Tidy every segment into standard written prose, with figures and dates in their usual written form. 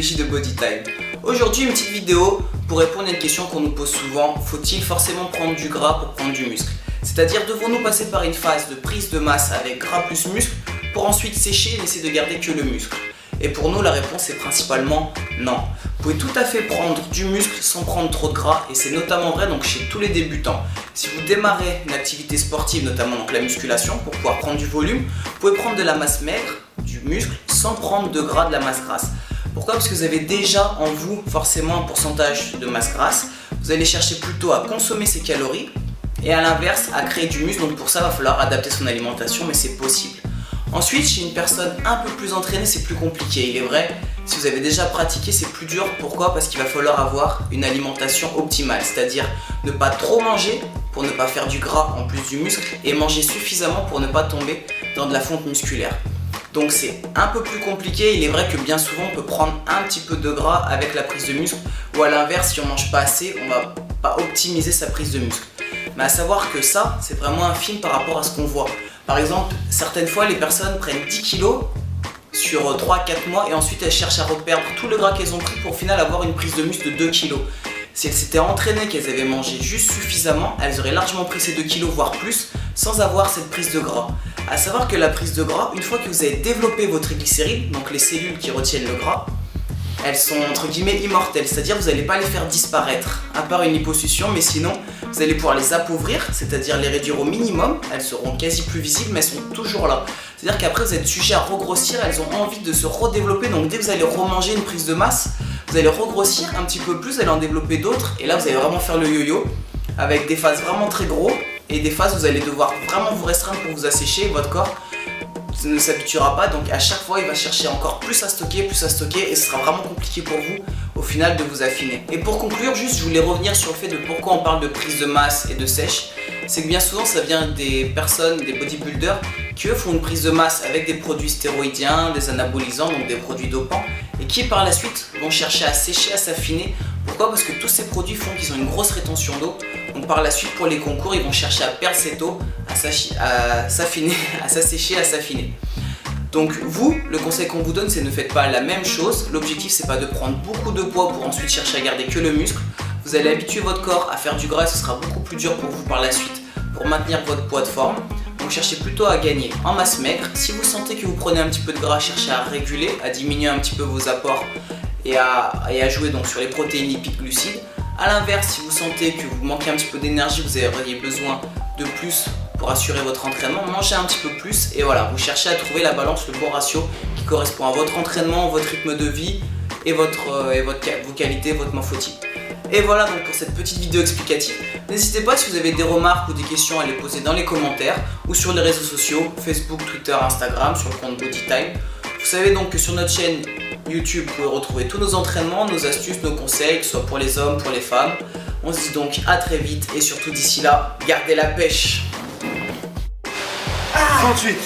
PJ de Bodytime. Aujourd'hui, une petite vidéo pour répondre à une question qu'on nous pose souvent. Faut-il forcément prendre du gras pour prendre du muscle? C'est-à-dire, devons-nous passer par une phase de prise de masse avec gras plus muscle pour ensuite sécher et laisser de garder que le muscle? Et pour nous, la réponse est principalement non. Vous pouvez tout à fait prendre du muscle sans prendre trop de gras, et c'est notamment vrai donc chez tous les débutants. Si vous démarrez une activité sportive, notamment donc la musculation, pour pouvoir prendre du volume, vous pouvez prendre de la masse maigre, du muscle, sans prendre de gras, de la masse grasse. Pourquoi? Parce que vous avez déjà en vous forcément un pourcentage de masse grasse. Vous allez chercher plutôt à consommer ces calories et à l'inverse à créer du muscle. Donc pour ça, il va falloir adapter son alimentation, mais c'est possible. Ensuite, chez une personne un peu plus entraînée, c'est plus compliqué. Il est vrai, si vous avez déjà pratiqué, c'est plus dur. Pourquoi? Parce qu'il va falloir avoir une alimentation optimale, c'est-à-dire ne pas trop manger pour ne pas faire du gras en plus du muscle et manger suffisamment pour ne pas tomber dans de la fonte musculaire. Donc c'est un peu plus compliqué. Il est vrai que bien souvent on peut prendre un petit peu de gras avec la prise de muscle, ou à l'inverse, si on mange pas assez, on va pas optimiser sa prise de muscle. Mais à savoir que ça, c'est vraiment infime par rapport à ce qu'on voit. Par exemple, certaines fois les personnes prennent 10 kilos sur 3-4 mois et ensuite elles cherchent à reperdre tout le gras qu'elles ont pris pour au final avoir une prise de muscle de 2 kilos. Si elles s'étaient entraînées, qu'elles avaient mangé juste suffisamment, elles auraient largement pris ces 2 kilos voire plus sans avoir cette prise de gras. A savoir que la prise de gras, une fois que vous avez développé vos triglycérides, donc les cellules qui retiennent le gras, elles sont entre guillemets immortelles, c'est-à-dire vous n'allez pas les faire disparaître, à part une liposuction, mais sinon vous allez pouvoir les appauvrir, c'est-à-dire les réduire au minimum, elles seront quasi plus visibles, mais elles sont toujours là. C'est-à-dire qu'après vous êtes sujet à regrossir, elles ont envie de se redévelopper, donc dès que vous allez remanger une prise de masse, vous allez regrossir un petit peu plus, vous allez en développer d'autres, et là vous allez vraiment faire le yo-yo, avec des phases vraiment très gros, et des phases où vous allez devoir vraiment vous restreindre pour vous assécher, votre corps ne s'habituera pas, donc à chaque fois il va chercher encore plus à stocker, et ce sera vraiment compliqué pour vous au final de vous affiner. Et pour conclure, juste je voulais revenir sur le fait de pourquoi on parle de prise de masse et de sèche. C'est que bien souvent ça vient des personnes, des bodybuilders qui eux font une prise de masse avec des produits stéroïdiens, des anabolisants, donc des produits dopants, et qui par la suite vont chercher à sécher, à s'affiner. Pourquoi? Parce que tous ces produits font qu'ils ont une grosse rétention d'eau, donc par la suite pour les concours ils vont chercher à perdre cette eau, à s'affiner, à s'assécher, à s'affiner. Donc vous, le conseil qu'on vous donne, c'est ne faites pas la même chose. L'objectif c'est pas de prendre beaucoup de poids pour ensuite chercher à garder que le muscle. Vous allez habituer votre corps à faire du gras et ce sera beaucoup plus dur pour vous par la suite pour maintenir votre poids de forme. Donc cherchez plutôt à gagner en masse maigre. Si vous sentez que vous prenez un petit peu de gras, cherchez à réguler, à diminuer un petit peu vos apports et à jouer donc sur les protéines, lipides, glucides. A l'inverse, si vous sentez que vous manquez un petit peu d'énergie, vous auriez besoin de plus pour assurer votre entraînement, mangez un petit peu plus et voilà, vous cherchez à trouver la balance, le bon ratio qui correspond à votre entraînement, votre rythme de vie et vos qualités, votre morphotype. Et voilà donc pour cette petite vidéo explicative. N'hésitez pas si vous avez des remarques ou des questions à les poser dans les commentaires ou sur les réseaux sociaux, Facebook, Twitter, Instagram, sur le compte Bodytime. Vous savez donc que sur notre chaîne YouTube, vous pouvez retrouver tous nos entraînements, nos astuces, nos conseils, que ce soit pour les hommes, pour les femmes. On se dit donc à très vite et surtout d'ici là, gardez la pêche. 38.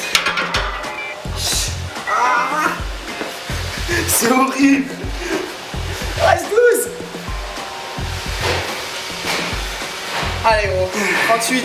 C'est horrible. Reste 12. Allez gros, 38.